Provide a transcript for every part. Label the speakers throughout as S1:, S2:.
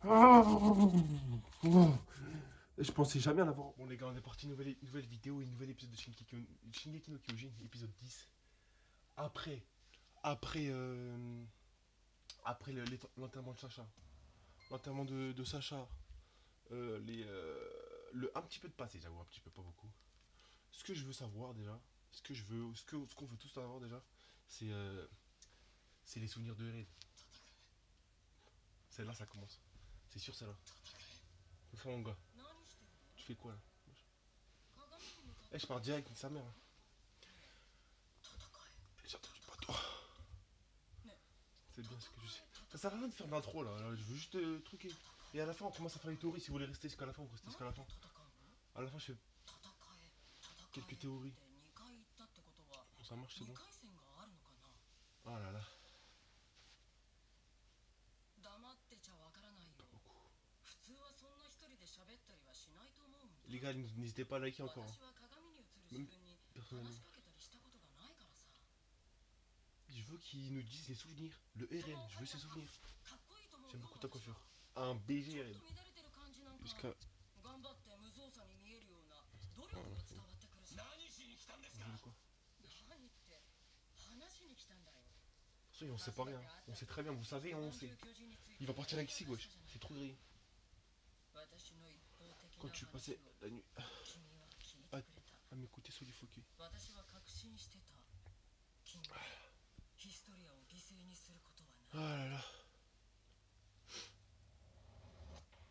S1: Je pensais jamais en avoir. Bon les gars, on est parti nouvelle vidéo et nouvel épisode de Shingeki no Kyojin, épisode 10. Après, après, après l'enterrement de Sacha, l'enterrement de Sacha, un petit peu de passé, j'avoue, un petit peu, pas beaucoup. Ce que je veux savoir déjà, ce qu'on veut tous savoir déjà, c'est c'est les souvenirs de Eren. Celle-là, ça commence. C'est sûr, celle-là. Enfin, mon gars, tu fais quoi là? Eh, je pars direct avec sa mère. Hein. J'ai entendu pas toi. C'est bien ce que je sais. Ça sert à rien de faire d'intro là. Je veux juste truquer. Et à la fin, on commence à faire les théories. Si vous voulez rester jusqu'à la fin, vous restez jusqu'à la fin. À la fin, je fais quelques théories. Bon, ça marche, c'est bon. Oh là là. Pas beaucoup. Les gars, n'hésitez pas à liker encore. Hein. Même personnellement. Je veux qu'ils nous disent les souvenirs. Le RN, je veux ses souvenirs. J'aime beaucoup ta coiffure. Un BG RN. Jusqu'à. Voilà, c'est bon. Quoi. On sait pas rien. On sait très bien, vous savez, on sait. Il va partir avec Sig, wesh. C'est trop gris. Quand tu passais la nuit à m'écouter sur les focus. Ah là là.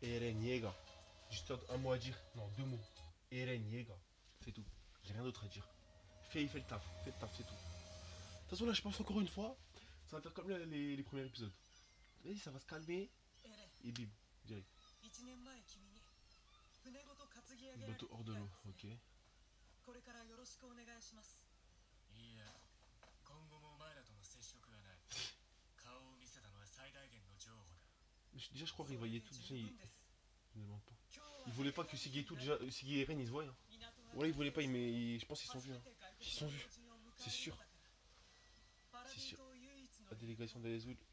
S1: Eren Yeager. Juste un mot à dire. Non, deux mots. Eren Yeager. C'est tout. J'ai rien d'autre à dire. Fais le taf. Fais le taf, c'est tout. De toute façon, là, je pense encore une fois, ça va faire comme les premiers épisodes. Vas-y, ça va se calmer. Et bim, direct. Le bateau hors de l'eau, ok. Déjà, je crois qu'il voyait tout. Déjà, je ne demande pas. Il voulait pas que Siggy et Eren ils se voient. Hein. Ouais, il voulait pas, je pense qu'ils sont vus. Hein. Ils sont vus, c'est sûr. C'est sûr. La délégation d'Azul. De toute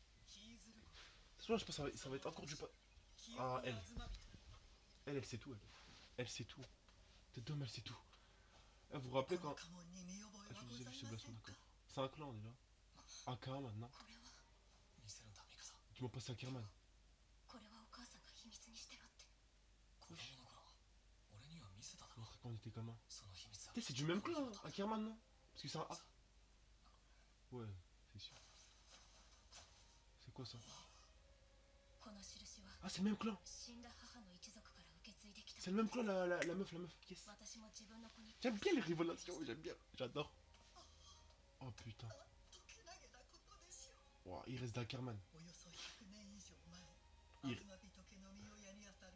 S1: façon, je pense que ça va être encore du pas. Ah, elle. Elle sait tout, elle. Elle sait tout. T'es d'homme, elle sait tout. Vous vous rappelez quand. Ah, je vous ai vu ce blason, d'accord. C'est un clan déjà. Ackerman, non. Tu m'as passé Ackerman. Montrer quand on était commun. C'est du même clan, Ackerman, non? Parce que c'est un A. Ouais, c'est sûr. C'est quoi ça? Ah, c'est le même clan. C'est le même clan, la meuf, yes. J'aime bien les rivelations, j'aime bien, j'adore. Oh putain. Wow, il reste d'Ackerman.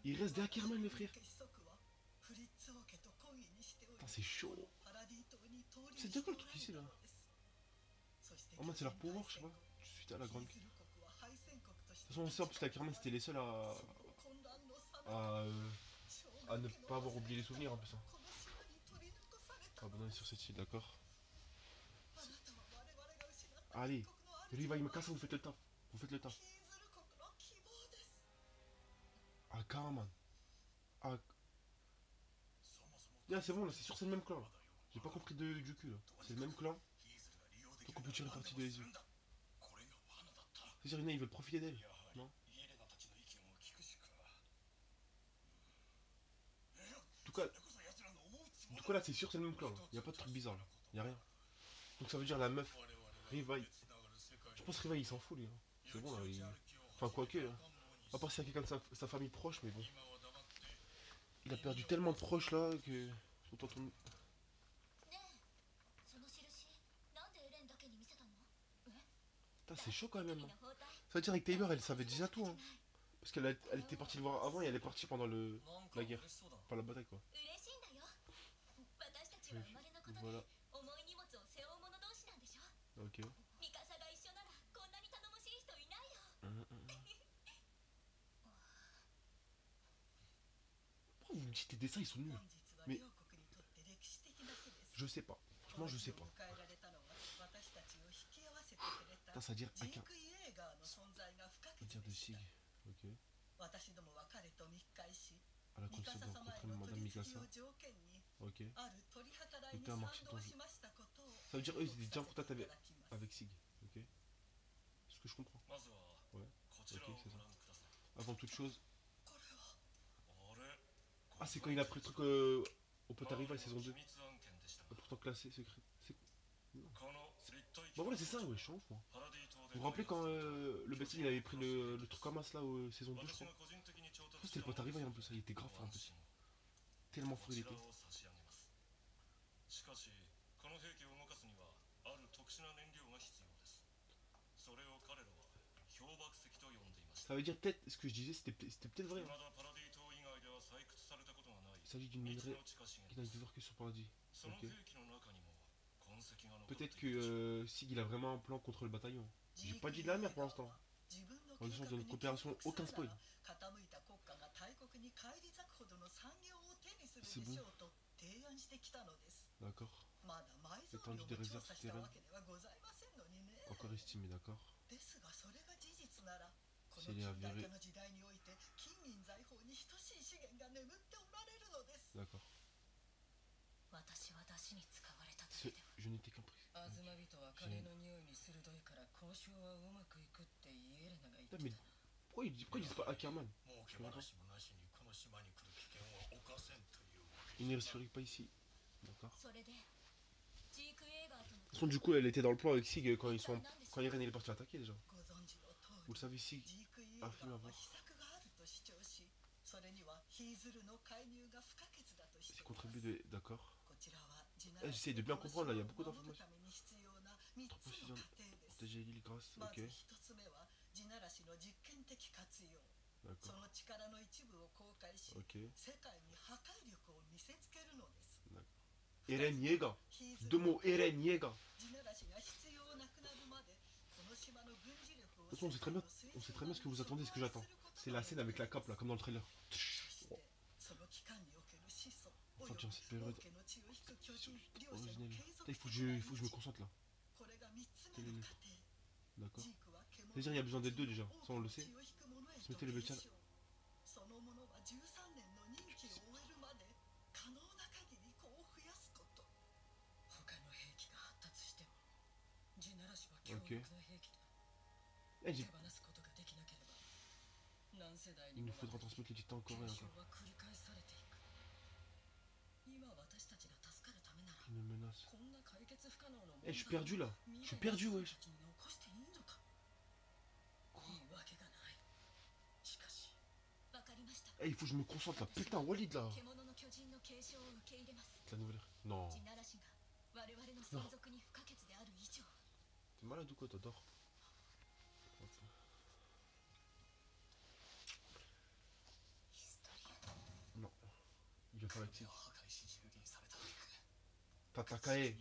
S1: Il reste d'Ackerman, les frères. Putain, c'est chaud. C'est déjà quoi le truc ici là? En mode c'est leur pouvoir, je sais pas. Suite à la grande. De toute façon, on sait en plus qu'Ackerman c'était les seuls à ne pas avoir oublié les souvenirs en plus. Hein. Abandonné sur cette île, d'accord. Allez, lui il va me casser, vous faites le taf. Vous faites le taf. Ackerman. Ah. Yeah, c'est bon là, c'est sûr c'est le même clan là. J'ai pas compris du cul là. C'est le même clan. Donc on peut tirer partie de les yeux. C'est-à-dire, ils veulent profiter d'elle, non? En tout cas là c'est sûr c'est le même clan. Il y a pas de truc bizarre là. Il y a rien. Donc ça veut dire la meuf, Rivaille. Je pense que Rivaille il s'en fout lui. Hein. C'est bon là. Enfin quoique. Hein. À part s'il y a quelqu'un de sa famille proche, mais bon. Il a perdu tellement de proches là que. Putain, c'est chaud quand même. Hein. Ça veut dire avec Taylor elle savait déjà tout. Hein. Parce qu'elle était partie le voir avant et elle est partie pendant la guerre. Enfin la bataille quoi. Voilà. Ok. Pourquoi vous me dites tes dessins ils sont nuls? Mais. Je sais pas. Franchement je sais pas. Putain ça veut dire Aka. Ça veut dire de Sig. Ok. possible de rencontrer Madame Mikasa. Ok. Le terme marché de danger. Ça veut dire eux ils étaient déjà en contact avec Sig. Ok. C'est ce que je comprends. Ouais. Ok, c'est ça. Avant toute chose. Ah, c'est quand il a pris le truc au pote rival saison 2. Pourtant classé secret. C'est. Non. Bah voilà, c'est ça, ouais, je change moi. Vous vous rappelez quand le Bessie il avait pris le truc comme as là au saison 2, je crois. Je crois que c'était le pote rival en plus, il était grave fort en plus. Tellement fort il était. Ça veut dire peut-être, ce que je disais, c'était peut-être vrai. Hein. Il s'agit d'une minerai qui n'a de voir que sur paradis. Ok. Peut-être que Sig il a vraiment un plan contre le bataillon. J'ai pas dit de la merde pour l'instant. En échange de notre coopération, aucun spoil. C'est bon. D'accord. L'étendue des réserves souterraines. Encore estimé, d'accord. S'il est avéré. D'accord. Je n'étais qu'un prix. Mais pourquoi ils disent pas Ackerman? Je comprends pas. Il ne resterait pas ici. D'accord. De toute façon, du coup, elle était dans le plan avec Sig quand Eren est parti l'attaquer déjà. Vous le savez, Sig a fallu avoir. C'est contribué de. D'accord. J'essaie de bien comprendre là, il y a beaucoup d'informations. Trop précision. Protéger l'île grâce. Ok. D'accord. Ok. D'accord. Eren Yeager. Deux mots, Eren Yeager. De toute façon, on sait très bien ce que vous attendez, ce que j'attends. C'est la scène avec la cape là, comme dans le trailer. Oh. Enfin, durant cette période originelle. Il faut que je me concentre là. Telle est l'être. D'accord. C'est-à-dire, il y a besoin des deux déjà. Ça, on le sait. Mettez le bétial. Ok. Eh, il nous faudra transmettre les titans encore et encore. Une menace. Eh, je suis perdu là. Je suis perdu, wesh. Eh, il faut que je me concentre là. Putain, Walid là. La nouvelle. Non. Non. T'es malade ou quoi, t'adores? Non. Il va faire avec Tatakae. Et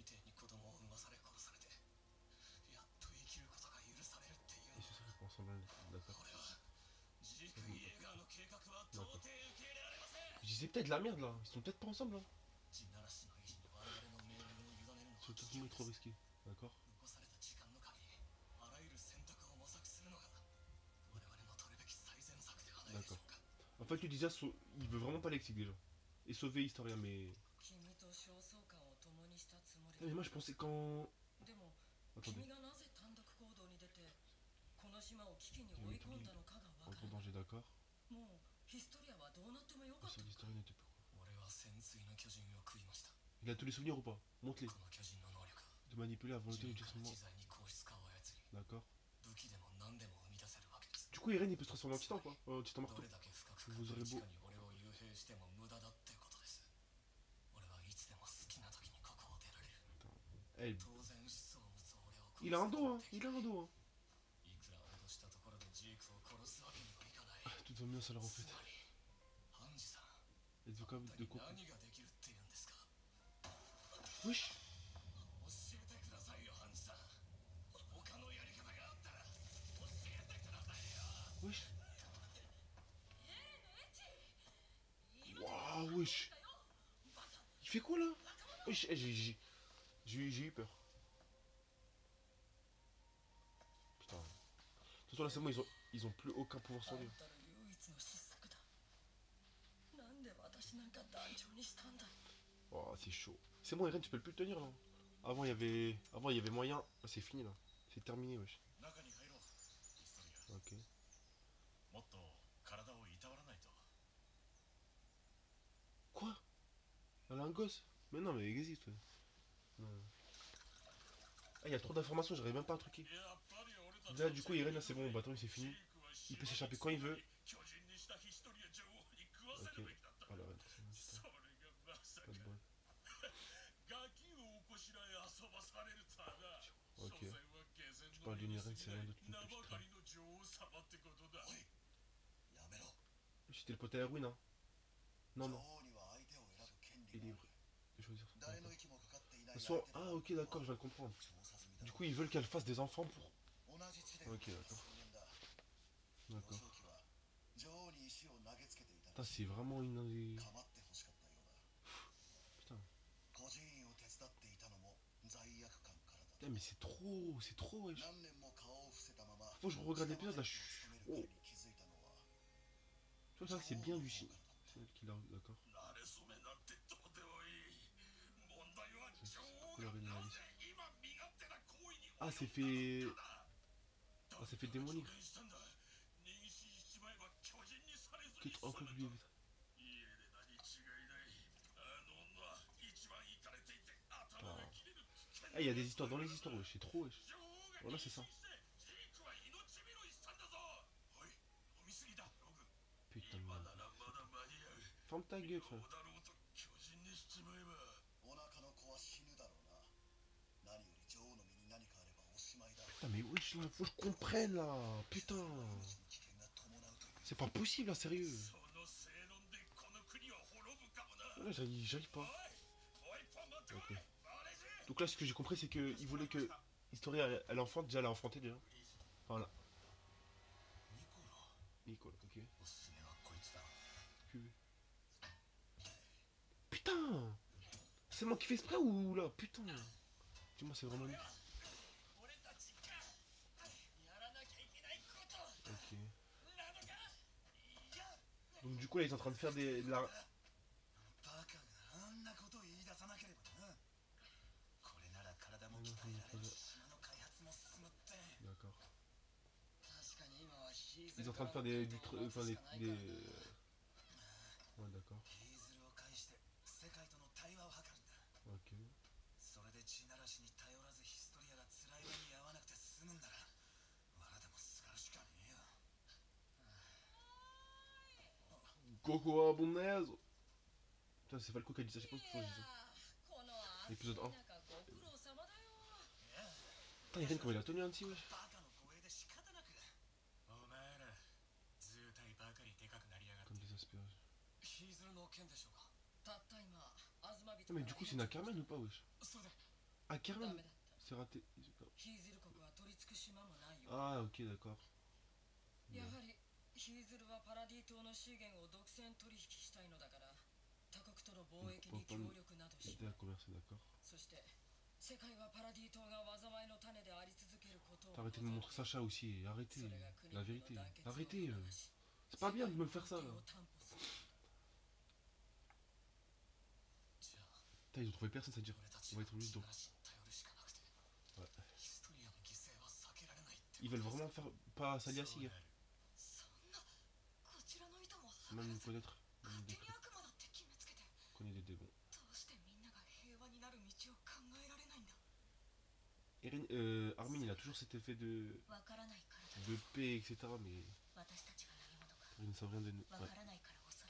S1: ce serait pour ensemble. D'accord. D'accord. Je disais peut-être de la merde là. Ils sont peut-être pas ensemble là. Ce tournoi est trop risqué. D'accord. D'accord. En fait, lui déjà, il veut vraiment pas Lexic déjà. Et sauver Historia, mais. Ah, mais moi je pensais quand. Attendez. En gros danger, d'accord. Le seul d'Historia n'était plus. Il a tous les souvenirs ou pas? Montre-les. De manipuler la volonté ou dire seulement. D'accord. Du coup, Eren il peut se transformer en titan quoi. En titan marteau. Vous aurez beau. Eh, il a un dos, hein. Il a un dos, hein. Tout va mieux, ça leur en fait. Êtes-vous capable de comprendre? Wesh. Wesh. Waouh, wesh. Il fait quoi là? Wesh, j'ai eu peur. Putain. De toute façon, là, c'est moi, ils ont plus aucun pouvoir sur lui. Oh, c'est chaud. C'est bon, Eren, tu peux plus le tenir là. Avant, il y avait moyen. Ah, c'est fini là. C'est terminé, wesh. Ok. Quoi? Elle a un gosse? Mais non, mais il existe. Ouais. Non. Ah, il y a trop d'informations, j'arrive même pas à truquer. Là, du coup, Eren, là, c'est bon, bah, attends, c'est fini. Il peut s'échapper quand il veut. Ok. Alors, putain. Pas de bol. Ok. Tu parles d'une Eren, c'est rien d'autre qu'une petite reine. C'était le pote à Erwin, hein. Non, non. Il est libre de choisir son parent. Ah, ok, d'accord, je viens de comprendre. Du coup, ils veulent qu'elle fasse des enfants pour. Ok, d'accord. D'accord. Putain, c'est vraiment une. Putain. Putain, mais c'est trop, wesh. Faut que je regarde l'épisode là. Oh. Tu vois, ça, c'est bien Lucie. C'est elle qui l'a. D'accord. Pourquoi la reine est Alice. Ah, c'est fait. Ah, c'est fait démolir. Encore lui. Ah, il y a des histoires dans les histoires, wesh. C'est trop, wesh. Voilà, c'est ça. Putain de merde. Ferme ta gueule, frère. Putain, mais wesh, là, faut que je comprenne, là. Putain. C'est pas possible, là, sérieux. Là, j'arrive pas. Ok. Donc là, ce que j'ai compris, c'est qu'il voulait que Historia, elle enfante. Déjà, elle a enfanté, déjà. Enfin, là. Nicole, ok. Putain. C'est moi qui fais exprès ou là? Putain. Dis-moi, c'est vraiment lui. Ok. Donc du coup, là, ils sont en train de faire de la. D'accord. Ils sont en train de faire enfin, Ouais, d'accord. Ok. Coco Abonnaise. Putain, c'est Falco qui a dit ça, je sais pas pourquoi je dis ça. Épisode 1. Putain, Irene, comment il a tenu un petit, wesh. Comme des asperges. Ah, mais du coup, c'est une Ackerman ou pas, wesh? Ackerman. C'est raté. Ah, ok, d'accord. Bon. Aider à commercer, d'accord. Arrêtez de me montrer Sacha aussi, arrêtez, la vérité. Arrêtez. C'est pas bien de me faire ça là. Putain, ils ont trouvé personne, c'est-à-dire. On va être obligé de. Ouais. Ils veulent vraiment faire. Pas Saliasi, hein. Même nous connaître. Même des trucs. On connaît des démons. Armin, il a toujours cet effet de paix, etc. Mais ils ne savent rien de nous. Ouais.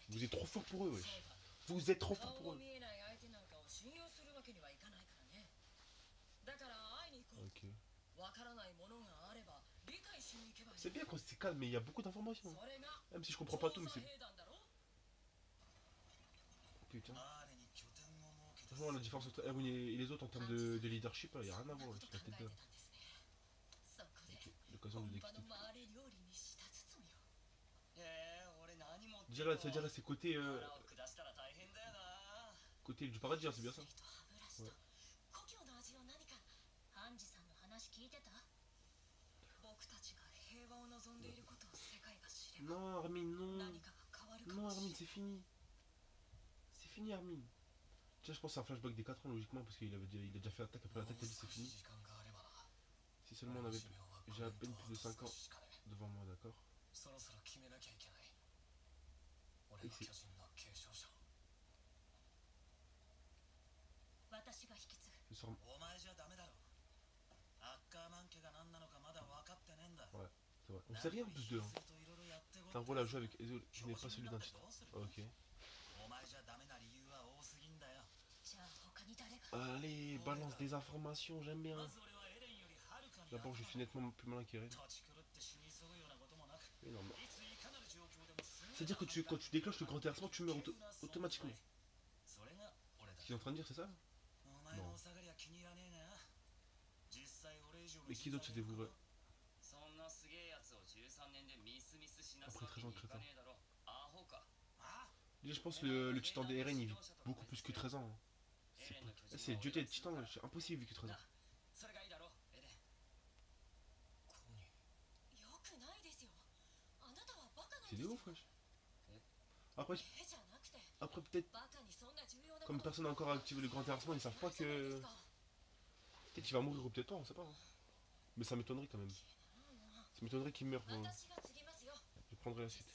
S1: Vous êtes trop fort pour eux, wesh. Vous êtes trop fort pour eux. Ok. C'est bien quand c'est calme, mais il y a beaucoup d'informations. Même si je comprends pas tout, mais c'est. Putain. Franchement, la différence entre Erwin et les autres en termes de leadership, il n'y a rien à voir. La tête de... Ok, l'occasion de l'expliquer. Déjà, ça veut dire c'est côté. Côté du paradis, hein, c'est bien ça. Ouais. Non, Armin, non. Non, Armin, c'est fini. fini, Armin. Tiens, je pense que c'est un flashback des 4 ans, logiquement, parce il a déjà fait l'attaque. Après l'attaque, il a dit c'est fini. Si seulement on avait. J'ai à peine plus de 5 ans devant moi, d'accord. Et c'est. Ce sera. Ouais, c'est vrai. On sait rien en plus d'eux. Hein. C'est un rôle à jouer avec Ezio qui n'est pas celui d'un titre. Ok. Allez, balance des informations, j'aime bien. D'abord, je suis nettement plus malin qu'Eren. Mais non, mais... c'est-à-dire que quand tu déclenches le grand terrassement, tu meurs automatiquement. Ce qu'il est en train de dire, c'est ça? Non. Mais qui d'autre se dévouerait? Après 13 ans de crétin. Déjà, je pense que le titan des Eren, il vit beaucoup plus que 13 ans. Hein. C'est le dieu des titans, c'est impossible, il vit que 13 ans. C'est des ouf, wesh. Après, après peut-être, comme personne n'a encore activé le grand terrassement, ils savent pas que... Peut-être qu'il va mourir ou peut-être pas, on sait pas. Hein. Mais ça m'étonnerait quand même. Ça m'étonnerait qu'il meure. Je prendrai la suite.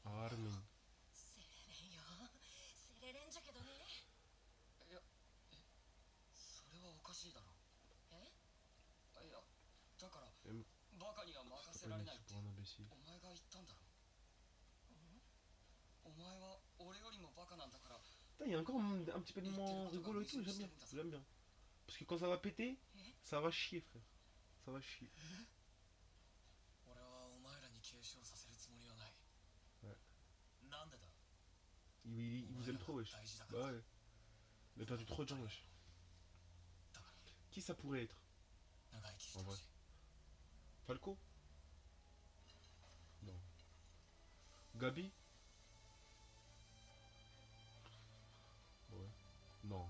S1: Armin. C'est pas pour un imbécile. Putain, il y a encore un petit peu de moment rigolo et tout, j'aime bien. J'aime bien. Parce que quand ça va péter, ça va chier, frère. Ça va chier. Ouais. Il vous aime trop, wesh. Bah ouais. Il a perdu trop de gens, wesh. Qui ça pourrait être? En vrai. Falco? Non. Gabi? Ouais. Non.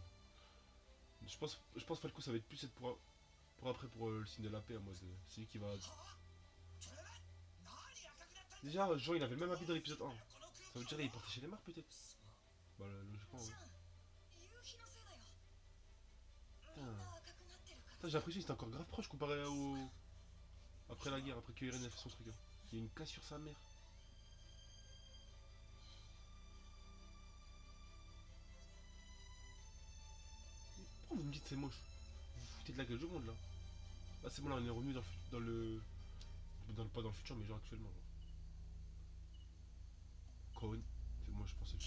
S1: Je pense Falco ça va être plus être pour après pour le signe de la paix en mode c'est lui qui va. Déjà Jean il avait le même habit dans l'épisode 1. Ça veut dire il portait chez les marques peut-être. Bah logiquement ouais. Putain. Putain j'ai l'impression qu'il était encore grave proche comparé au. Après la guerre, après que Eren a fait son truc. Hein. Il y a une casse sur sa mère. Pourquoi vous me dites c'est moche? Vous vous foutez de la gueule du monde là. Là c'est bon là on est revenu pas dans le futur mais genre actuellement. Cohen. Moi je pensais.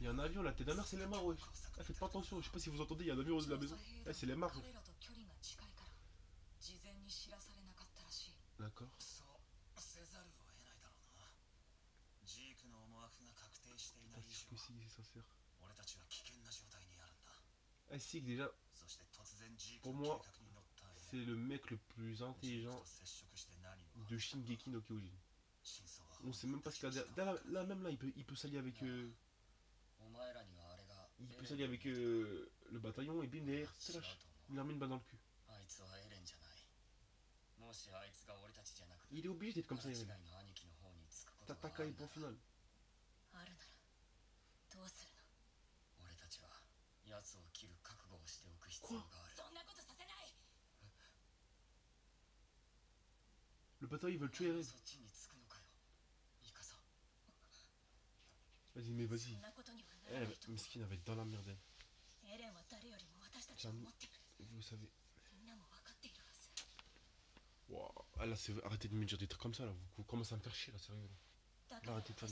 S1: Il y a un avion là, t'es d'un c'est les mares ouais. Ah, faites pas attention, je sais pas si vous entendez, il y a un avion au-dessus de la maison. Ah, c'est les mares. D'accord. Putain, c'est que si, c'est sincère. Ah, si, déjà, pour moi, c'est le mec le plus intelligent de Shingeki no Kyojin. On sait même pas ce qu'il a là, même là, il peut s'allier avec. Il peut s'allier avec le bataillon et bim derrière, c'est lâche. Il leur met une balle dans le cul. Il est obligé d'être comme ça, Eren. Tataka est bon final. Quoi? Le bataillon il veut le tuer Eren. Vas-y, mais vas-y. Eh, Miskin va être dans la merde. Vous savez. Wow. Ah là, arrêtez de me dire des trucs comme ça là. Vous commencez à me faire chier là, sérieux. Là, arrêtez de faire.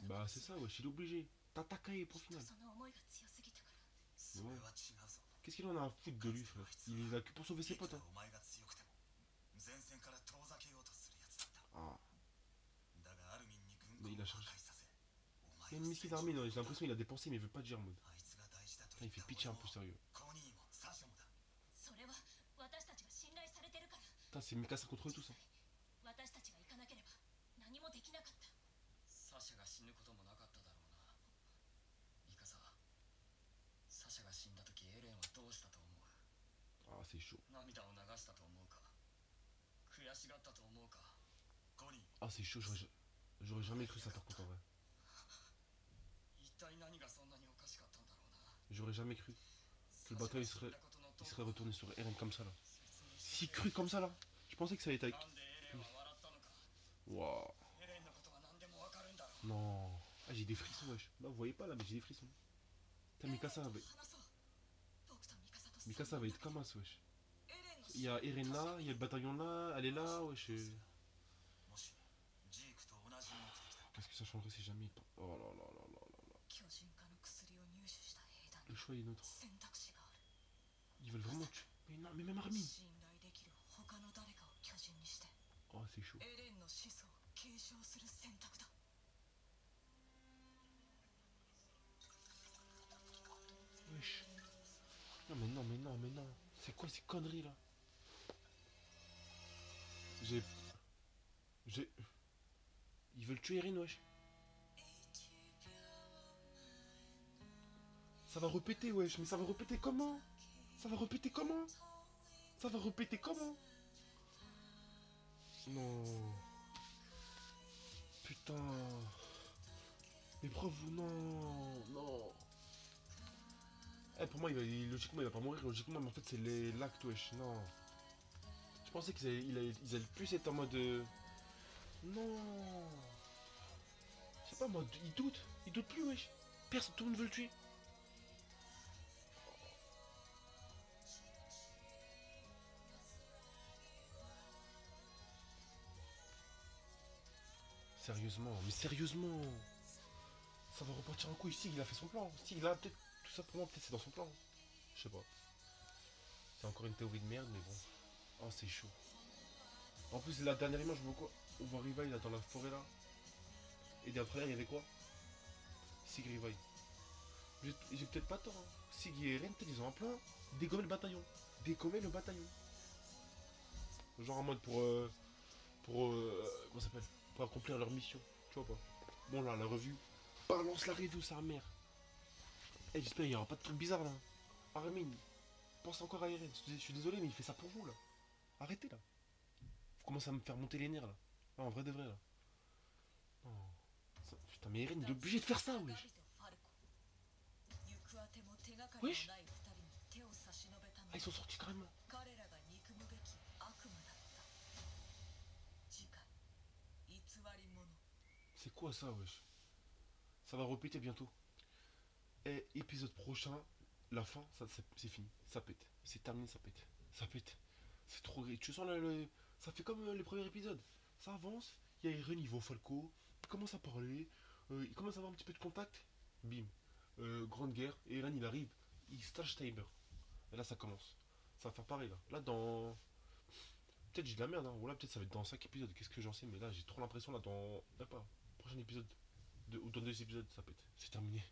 S1: Bah, c'est ça, wesh, il est obligé. Tatakae pour final. Ouais. Qu'est-ce qu'il en a à foutre de lui, frère? Il est là que pour sauver ses potes. Hein. Ah. Mais il a changé. Même Miskin Armin, j'ai l'impression qu'il a dépensé, mais il veut pas dire en mode. Putain, il fait pitié un peu, sérieux. Putain, c'est Mikasa contre eux tous. Hein. c'est chaud. Ah, c'est chaud, j'aurais jamais cru ça par contre en vrai. J'aurais jamais cru que le bateau il serait retourné sur Eren comme ça là. Si cru comme ça là. Je pensais que ça allait être avec. Waouh. Non. Ah, j'ai des frissons, wesh. Là, vous voyez pas là, mais j'ai des frissons. Putain, Mikasa va être comme ça, wesh. Il y a Eren là, il y a le bataillon là, elle est là, wesh. Qu'est-ce que ça changerait si jamais. Oh là là là là là. Le choix est neutre. Ils veulent vraiment tuer. Mais non, mais même Armin. Oh, c'est chaud. Wesh. Non, mais non, mais non, mais non. C'est quoi ces conneries là? J'ai. J'ai. Ils veulent tuer Eren, wesh. Ça va répéter, wesh. Mais ça va répéter comment? Ça va répéter comment? Ça va répéter comment? Non. Putain. Mais preuve, non. Non. Eh, pour moi, logiquement, il va pas mourir. Logiquement, mais en fait, c'est l'acte, wesh. Non. Je pensais ils allaient plus être en mode. Non. C'est pas en mode. Ils doutent. Ils doutent plus, wesh. Personne, tout le monde veut le tuer. Sérieusement, mais sérieusement. Ça va repartir en couille. Si, il a fait son plan. Si, il a peut-être. Tout ça pour moi, peut-être c'est dans son plan. Je sais pas. C'est encore une théorie de merde, mais bon. Oh, c'est chaud. En plus, la dernière image, je vois quoi? On voit Rivail là dans la forêt là. Et derrière, il y avait quoi? Sig et Rivail. J'ai peut-être pas tort. Hein. Sig et Eren, peut-être ils ont un plan. Dégommer le bataillon. Dégommer le bataillon. Genre en mode comment ça s'appelle? Pour accomplir leur mission. Tu vois pas? Bon, là, la revue. Balance la revue, sa mère. Eh, j'espère qu'il y aura pas de trucs bizarres là. Armin, pense encore à Eren. Je suis désolé, mais il fait ça pour vous là. Arrêtez là. Vous commencez à me faire monter les nerfs là. Ah, en vrai de vrai là. Non. Putain, mais Eren, il est obligé de faire ça, wesh. Wesh. Ah, ils sont sortis carrément. C'est quoi ça, wesh? Ça va répéter bientôt. Et épisode prochain, la fin, c'est fini. Ça pète. C'est terminé, ça pète. Ça pète. C'est trop. Tu sens ça fait comme les premiers épisodes. Ça avance. Il y a Eren, il va au Falco. Il commence à parler. Il commence à avoir un petit peu de contact. Bim. Grande guerre. Et Eren, il arrive. Il stash Timer. Et là, ça commence. Ça va faire pareil là. Là, dans. Peut-être j'ai de la merde, hein. Ou là, peut-être ça va être dans 5 épisodes. Qu'est-ce que j'en sais? Mais là, j'ai trop l'impression là, dans. Même pas. Prochain épisode. Ou dans 2 épisodes, ça pète. C'est terminé.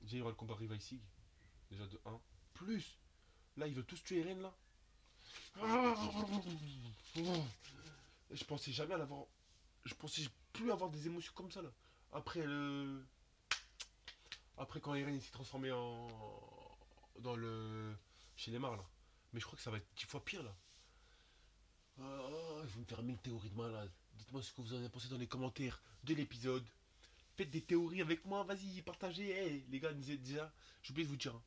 S1: Déjà, il y aura le combat Rival Sig. Déjà de 1. Plus. Là, ils veulent tous tuer Eren là. Je pensais jamais à l'avoir. Je pensais plus avoir des émotions comme ça là. Après le. Après quand Eren s'est transformé en. Dans le. Chez les Mars là. Mais je crois que ça va être 10 fois pire là. Ils vont me faire 1000 théories de malade. Dites-moi ce que vous en avez pensé dans les commentaires de l'épisode. Faites des théories avec moi, vas-y, partagez. Hey, les gars, déjà, j'ai oublié de vous dire. Hein.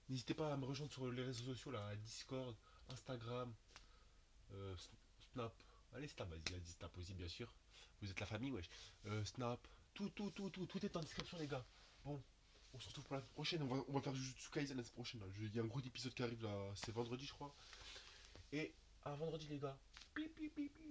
S1: N'hésitez pas à me rejoindre sur les réseaux sociaux là, Discord, Instagram, euh, Snap. Allez, Snap, vas-y, vas-y, Snap aussi, bien sûr. Vous êtes la famille, wesh. Snap, tout est en description, les gars. Bon, on se retrouve pour la prochaine. On va faire Jujutsu Kaisen la semaine prochaine. Il y a un gros épisode qui arrive là, c'est vendredi, je crois. Et à vendredi, les gars. Pi, pi, pi, pi.